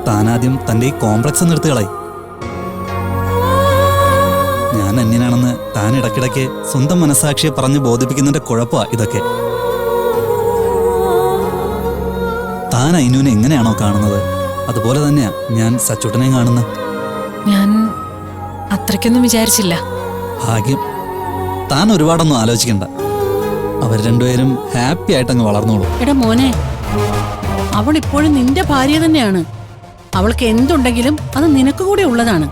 താനാദ്യം തന്റെ ഈ കോംപ്ലക്സ് ഒന്ന് എടുത്തു കളയി. ഞാൻ അന്യനാണെന്ന് താൻ ഇടയ്ക്കിടയ്ക്ക് സ്വന്തം മനസാക്ഷിയെ പറഞ്ഞ് ബോധിപ്പിക്കുന്നതിന്റെ കുഴപ്പമാ ഇതൊക്കെ. താൻ അയിനുവിനെ എങ്ങനെയാണോ കാണുന്നത് അതുപോലെ തന്നെയാ ഞാൻ സച്ചൂട്ടനെയും കാണുന്നത്. ഞാൻ അത്രയ്ക്കൊന്നും വിചാരിച്ചില്ല. ഭാഗ്യം. താൻ ഒരുപാടൊന്നും ആലോചിക്കണ്ട. അവർ രണ്ടുപേരും ഹാപ്പി ആയിട്ടങ്ങ് വളർന്നോളൂ. എടാ മോനെ, അവൾ ഇപ്പോഴും നിന്റെ ഭാര്യ തന്നെയാണ്. അവൾക്ക് എന്തുണ്ടെങ്കിലും അത് നിനക്ക് കൂടെ ഉള്ളതാണ്.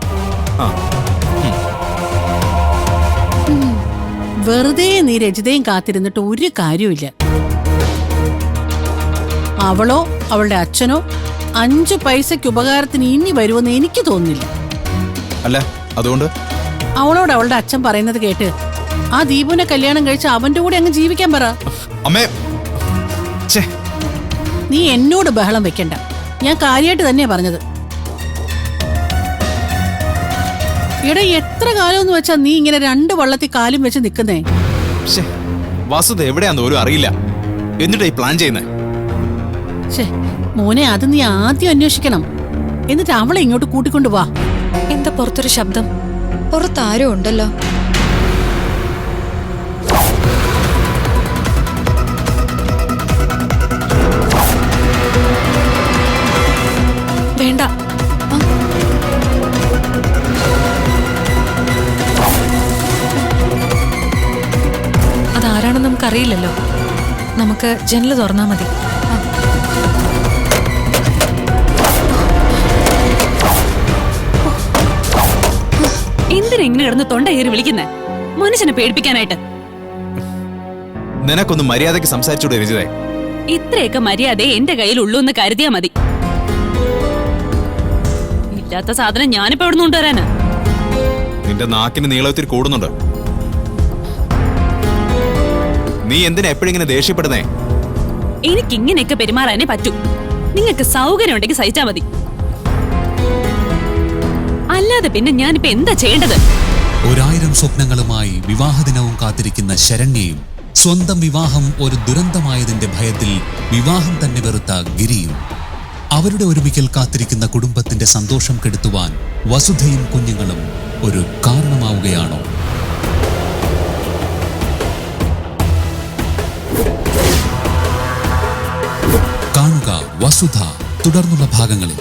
വെറുതെ നീ രജിതയും കാത്തിരുന്നിട്ട് ഒരു കാര്യമില്ല. അവളോ അവളുടെ അച്ഛനോ 5 പൈസയ്ക്ക് ഉപകാരത്തിന് ഇനി വരുമെന്ന് എനിക്ക് തോന്നുന്നില്ല. അല്ല, അതുകൊണ്ട് അവളോട് അവളുടെ അച്ഛൻ പറയുന്നത് കേട്ട് ആ ദീപുവിനെ കല്യാണം കഴിച്ച് അവന്റെ കൂടെ അങ്ങ് ജീവിക്കാൻ പറ. അമ്മേ, നീ എന്നോട് ബഹളം വെക്കണ്ട. ഞാൻ കാര്യമായിട്ട് തന്നെയാ പറഞ്ഞത്. ഇവിടെ എത്ര കാലമെന്ന് വെച്ചാ നീ ഇങ്ങനെ 2 വള്ളത്തിൽ കാലും വെച്ച് നിൽക്കുന്നേ? വാസുദ എവിടെയാന്ന് പോലും അറിയില്ല. എന്നിട്ടാ ഈ പ്ലാൻ ചെയ്യുന്നേ? മോനെ, അത് നീ ആദ്യം അന്വേഷിക്കണം. എന്നിട്ട് അവളെ ഇങ്ങോട്ട് കൂട്ടിക്കൊണ്ടു വാ. എന്താ പുറത്തൊരു ശബ്ദം? പുറത്താരോ ഉണ്ടല്ലോ. വേണ്ട, അതാരാണെന്ന് നമുക്കറിയില്ലല്ലോ. നമുക്ക് ജനല് തുറന്നാ മതി. എന്തിനാ ഇങ്ങനെ കിടന്ന് തൊണ്ട കയറി വിളിക്കുന്നേ? മനുഷ്യനെ പേടിപ്പിക്കാനായിട്ട്. നിനക്കൊന്ന് മര്യാദയ്ക്ക് സംസാരിച്ചൂടെ രജിതേ? ഇത്രയൊക്കെ മര്യാദ എന്റെ കയ്യിലുള്ളൂ എന്ന് കരുതിയാ മതി. ഇല്ലാത്ത സാധനം ഞാനിപ്പോ എവിടെ നിന്ന് കൊണ്ടുവരാനാ? നിന്റെ നാക്കിന് നീളത്തിൽ കൂടുന്നുണ്ട്. നീ എന്തിനാ എപ്പോഴിങ്ങനെ ദേഷ്യപ്പെടുന്നേ? എനിക്ക് ഇങ്ങനെയൊക്കെ പെരുമാറാനേ പറ്റൂ. നിങ്ങൾക്ക് സൗകര്യം ഉണ്ടെങ്കിൽ സഹിച്ചാ മതി. അല്ലാതെ പിന്നെ ഞാനിപ്പോ എന്താ ചെയ്യേണ്ടത്? 1000 സ്വപ്നങ്ങളുമായി വിവാഹദിനവും കാത്തിരിക്കുന്ന ശരണ്യയും സ്വന്തം വിവാഹം ഒരു ദുരന്തമായതിന്റെ ഭയത്തിൽ വിവാഹം തന്നെ വെറുത്ത ഗിരിയും അവരുടെ ഒരുമിക്കൽ കാത്തിരിക്കുന്ന കുടുംബത്തിന്റെ സന്തോഷം കെടുത്തുവാൻ വസുധയും കുഞ്ഞുങ്ങളും ഒരു കാരണമാവുകയാണോ? കാണുക വസുധ തുടർന്നുള്ള ഭാഗങ്ങളിൽ.